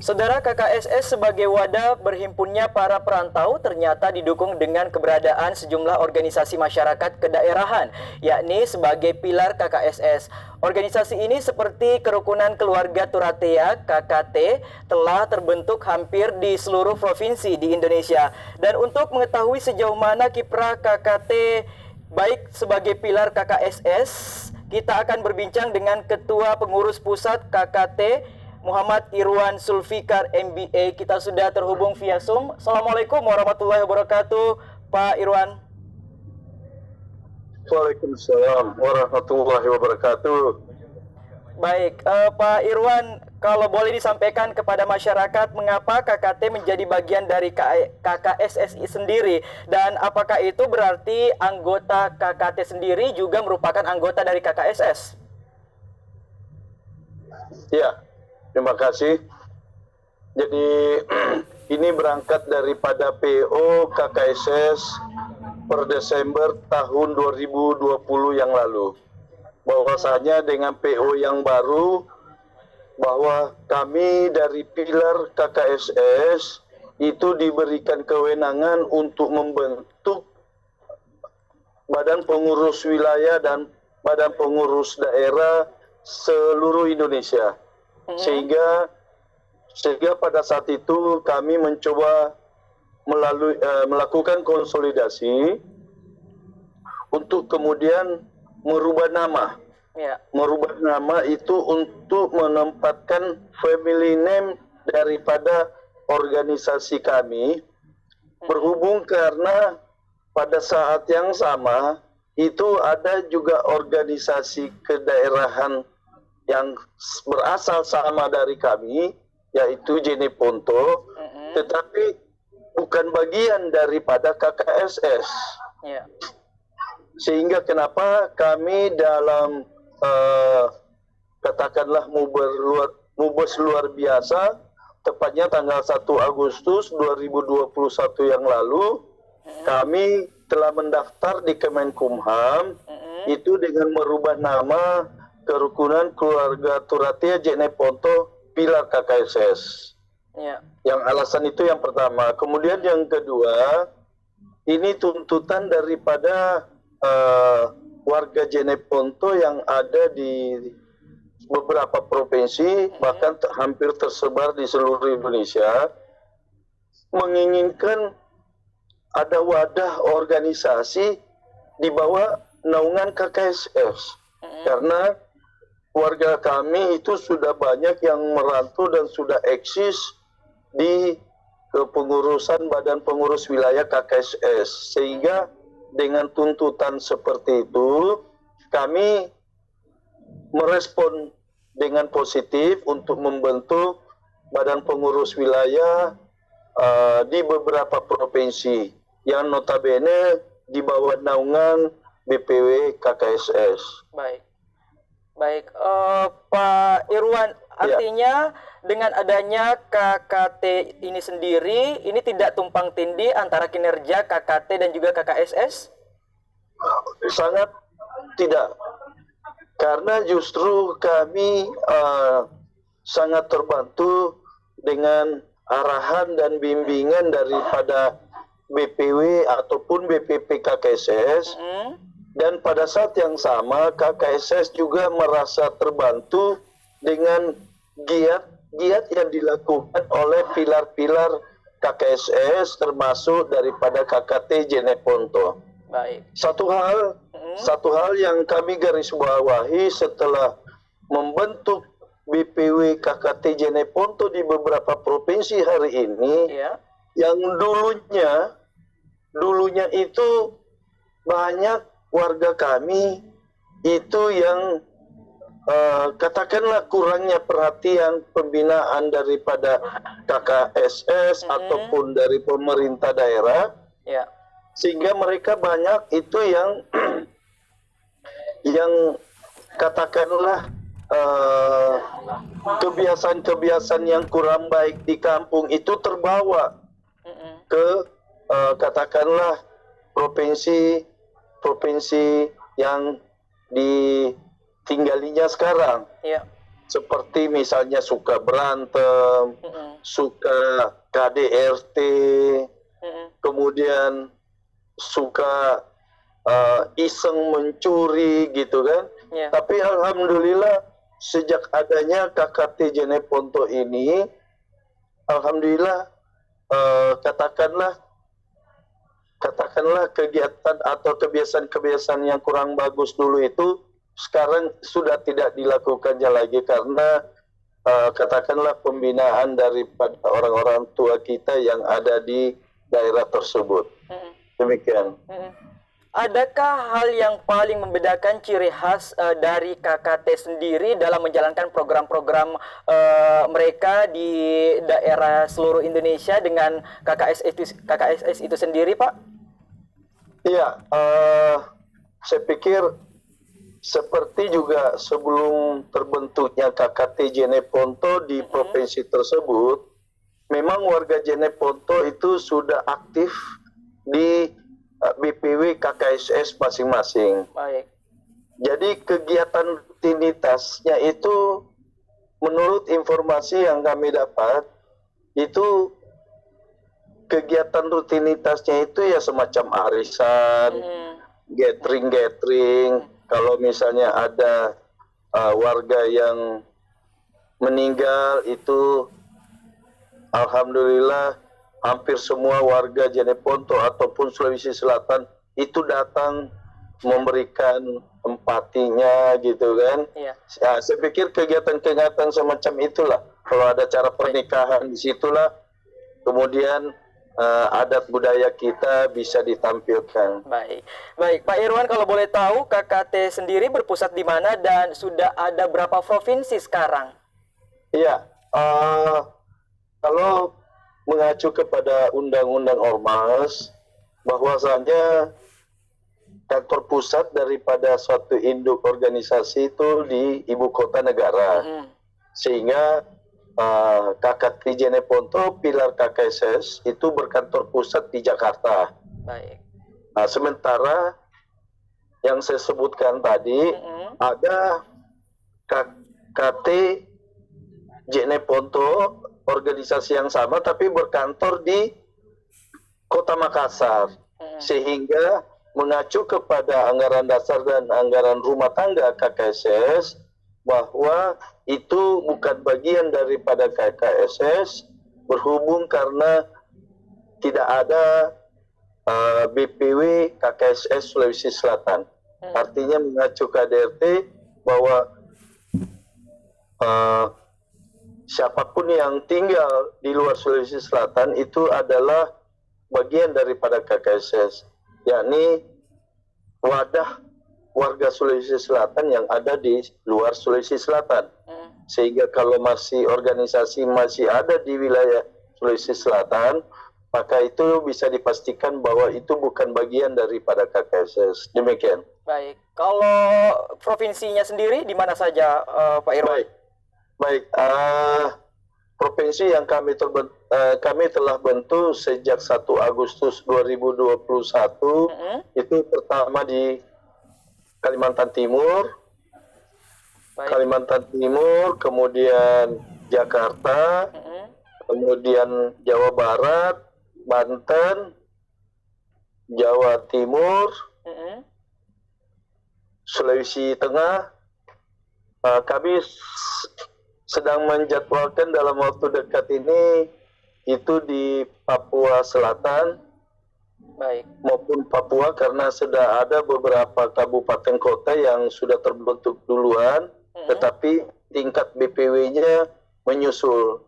Saudara, KKSS sebagai wadah berhimpunnya para perantau ternyata didukung dengan keberadaan sejumlah organisasi masyarakat kedaerahan, yakni sebagai pilar KKSS. Organisasi ini seperti Kerukunan Keluarga Turatea (KKT) telah terbentuk hampir di seluruh provinsi di Indonesia. Dan untuk mengetahui sejauh mana kiprah KKT baik sebagai pilar KKSS, kita akan berbincang dengan Ketua Pengurus Pusat KKT Muhammad Irwan Sulfikar MBA. Kita sudah terhubung via Zoom. Assalamualaikum warahmatullahi wabarakatuh, Pak Irwan. Waalaikumsalam warahmatullahi wabarakatuh. Baik, Pak Irwan, kalau boleh disampaikan kepada masyarakat mengapa KKT menjadi bagian dari KKSSI sendiri, dan apakah itu berarti anggota KKT sendiri juga merupakan anggota dari KKSS? Ya, terima kasih. Jadi ini berangkat daripada PO KKSS per Desember tahun 2020 yang lalu. Bahwasanya dengan PO yang baru, bahwa kami dari pilar KKSS itu diberikan kewenangan untuk membentuk badan pengurus wilayah dan badan pengurus daerah seluruh Indonesia. Sehingga pada saat itu kami mencoba melakukan konsolidasi untuk kemudian merubah nama. Ya. Merubah nama itu untuk menempatkan family name daripada organisasi kami, berhubung karena pada saat yang sama itu ada juga organisasi kedaerahan yang berasal sama dari kami, yaitu Jeneponto, tetapi bukan bagian daripada KKSS. Ya. Sehingga kenapa kami dalam katakanlah Mubes luar biasa, tepatnya tanggal 1 Agustus 2021 yang lalu, kami telah mendaftar di Kemenkumham itu dengan merubah nama Kerukunan Keluarga Turatea Jeneponto pilar KKSS. Ya. Yang alasan itu yang pertama. Kemudian yang kedua, ini tuntutan daripada warga Jeneponto yang ada di beberapa provinsi, bahkan hampir tersebar di seluruh Indonesia, menginginkan ada wadah organisasi di bawah naungan KKSS. Karena warga kami itu sudah banyak yang merantau dan sudah eksis di kepengurusan badan pengurus wilayah KKSS. Sehingga dengan tuntutan seperti itu, kami merespon dengan positif untuk membentuk badan pengurus wilayah di beberapa provinsi yang notabene di bawah naungan BPW KKSS. Baik, Pak Irwan, artinya dengan adanya KKT ini sendiri, ini tidak tumpang tindih antara kinerja KKT dan juga KKSS? Sangat tidak. Karena justru kami sangat terbantu dengan arahan dan bimbingan daripada BPW ataupun BPP KKSS. Dan pada saat yang sama KKSS juga merasa terbantu dengan giat yang dilakukan oleh pilar-pilar KKSS, termasuk daripada KKT Jeneponto. Baik. Satu hal yang kami garis bawahi setelah membentuk BPW KKT Jeneponto di beberapa provinsi hari ini, yang dulunya itu banyak warga kami itu yang katakanlah kurangnya perhatian pembinaan daripada KKSS ataupun dari pemerintah daerah, sehingga mereka banyak itu yang katakanlah kebiasaan-kebiasaan yang kurang baik di kampung itu terbawa ke katakanlah provinsi yang ditinggalinya sekarang. seperti misalnya suka berantem, suka KDRT, kemudian suka iseng mencuri gitu kan. Ya. Tapi alhamdulillah sejak adanya KKT Jeneponto ini, alhamdulillah katakanlah kegiatan atau kebiasaan-kebiasaan yang kurang bagus dulu itu sekarang sudah tidak dilakukannya lagi karena katakanlah pembinaan daripada orang-orang tua kita yang ada di daerah tersebut. Demikian. Adakah hal yang paling membedakan ciri khas dari KKT sendiri dalam menjalankan program-program mereka di daerah seluruh Indonesia dengan KKSS itu sendiri, Pak? Iya, saya pikir seperti juga sebelum terbentuknya KKT Jeneponto di provinsi tersebut, memang warga Jeneponto itu sudah aktif di BPW KKSS masing-masing. Baik. Jadi kegiatan rutinitasnya itu menurut informasi yang kami dapat itu kegiatan rutinitasnya itu ya semacam arisan, gathering. Kalau misalnya ada warga yang meninggal itu alhamdulillah hampir semua warga Jeneponto ataupun Sulawesi Selatan itu datang memberikan empatinya gitu kan. Iya. Ya, saya pikir kegiatan-kegiatan semacam itulah. Kalau ada cara pernikahan di situlah kemudian adat budaya kita bisa ditampilkan. Baik, baik Pak Irwan, kalau boleh tahu KKT sendiri berpusat di mana dan sudah ada berapa provinsi sekarang? Iya, kalau mengacu kepada Undang-Undang Ormas, bahwasanya kantor pusat daripada suatu induk organisasi itu di ibu kota negara, sehingga KKT Jeneponto Pilar KKSS itu berkantor pusat di Jakarta. Baik. Nah, sementara yang saya sebutkan tadi ada KKT Jeneponto organisasi yang sama tapi berkantor di Kota Makassar, sehingga mengacu kepada anggaran dasar dan anggaran rumah tangga KKSS bahwa itu bukan bagian daripada KKSS berhubung karena tidak ada BPW KKSS Sulawesi Selatan. Artinya mengacu KDRT bahwa siapapun yang tinggal di luar Sulawesi Selatan itu adalah bagian daripada KKSS, yakni wadah warga Sulawesi Selatan yang ada di luar Sulawesi Selatan. Sehingga kalau organisasi masih ada di wilayah Sulawesi Selatan, maka itu bisa dipastikan bahwa itu bukan bagian daripada KKSS. Demikian. Baik. Kalau provinsinya sendiri di mana saja, Pak Irwan? Baik. Provinsi yang kami telah bentuk sejak 1 Agustus 2021 itu pertama di Kalimantan Timur, kemudian Jakarta, kemudian Jawa Barat, Banten, Jawa Timur, Sulawesi Tengah. Kami sedang menjadwalkan dalam waktu dekat ini itu di Papua Selatan maupun Papua, karena sudah ada beberapa kabupaten kota yang sudah terbentuk duluan, tetapi tingkat BPW-nya menyusul.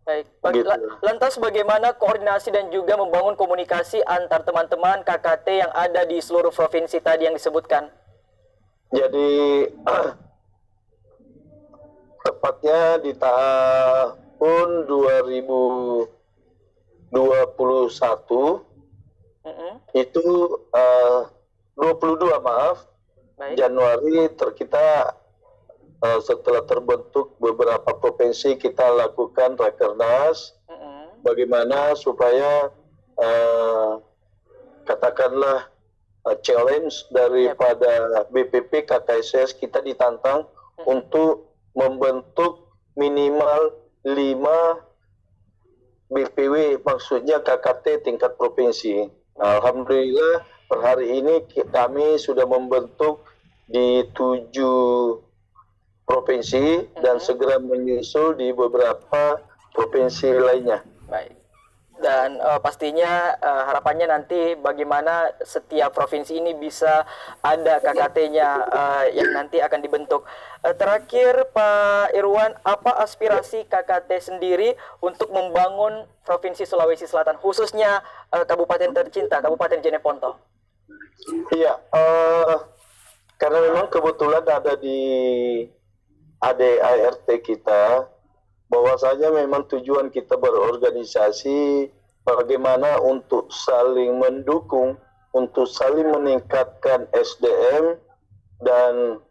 Baik. Gitu. Lantas bagaimana koordinasi dan juga membangun komunikasi antar teman-teman KKT yang ada di seluruh provinsi tadi yang disebutkan? Jadi tepatnya di tahun 2021 itu 22 Januari kita setelah terbentuk beberapa provinsi kita lakukan rakernas bagaimana supaya katakanlah challenge daripada BPP KKSS kita ditantang untuk membentuk minimal 5 BPW, maksudnya KKT tingkat provinsi. Alhamdulillah per hari ini kami sudah membentuk di 7 provinsi dan segera menyusul di beberapa provinsi lainnya. Baik. Dan pastinya harapannya nanti bagaimana setiap provinsi ini bisa ada KKT-nya yang nanti akan dibentuk. Terakhir Pak Irwan, apa aspirasi KKT sendiri untuk membangun Provinsi Sulawesi Selatan, khususnya kabupaten tercinta, Kabupaten Jeneponto? Iya, karena memang kebetulan ada di ADART kita, bahwasanya memang tujuan kita berorganisasi bagaimana untuk saling mendukung, untuk saling meningkatkan SDM dan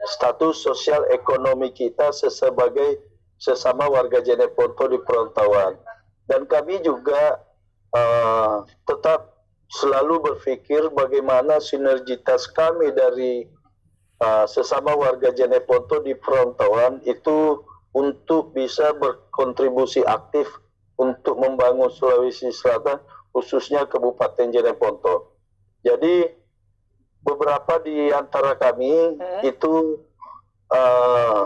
status sosial ekonomi kita sebagai sesama warga Jeneponto di perantauan. Dan kami juga tetap selalu berpikir bagaimana sinergitas kami dari sesama warga Jeneponto di perantauan itu untuk bisa berkontribusi aktif untuk membangun Sulawesi Selatan, khususnya Kabupaten Jeneponto. Jadi beberapa di antara kami itu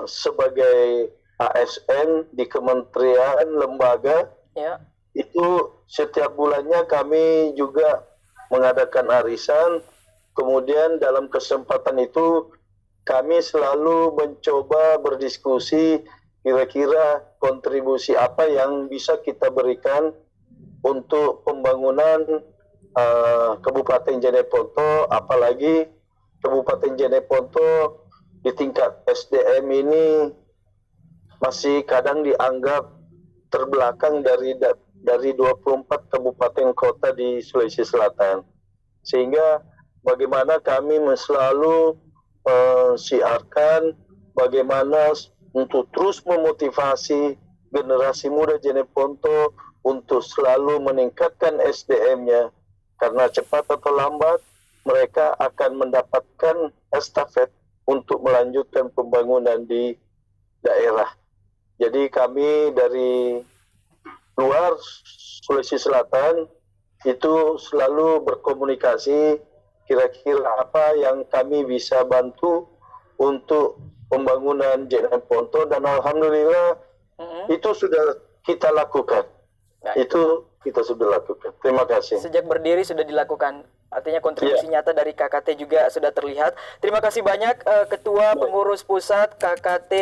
sebagai ASN di kementerian, lembaga, itu setiap bulannya kami juga mengadakan arisan. Kemudian dalam kesempatan itu kami selalu mencoba berdiskusi kira-kira kontribusi apa yang bisa kita berikan untuk pembangunan Kabupaten Jeneponto, apalagi Kabupaten Jeneponto di tingkat SDM ini masih kadang dianggap terbelakang dari 24 kabupaten kota di Sulawesi Selatan. Sehingga bagaimana kami selalu siarkan bagaimana untuk terus memotivasi generasi muda Jeneponto untuk selalu meningkatkan SDM-nya, karena cepat atau lambat mereka akan mendapatkan estafet untuk melanjutkan pembangunan di daerah. Jadi kami dari luar Sulawesi Selatan itu selalu berkomunikasi kira-kira apa yang kami bisa bantu untuk pembangunan Jeneponto, dan alhamdulillah itu sudah kita lakukan. Itu kita sudah lakukan. Terima kasih. Sejak berdiri sudah dilakukan. Artinya kontribusi nyata dari KKT juga sudah terlihat. Terima kasih banyak Ketua Pengurus Pusat KKT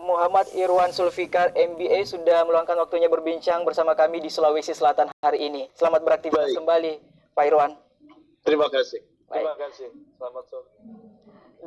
Muhammad Irwan Sulfikar MBA sudah meluangkan waktunya berbincang bersama kami di Sulawesi Selatan hari ini. Selamat beraktivitas kembali Pak Irwan. Terima kasih. Terima kasih. Selamat sore.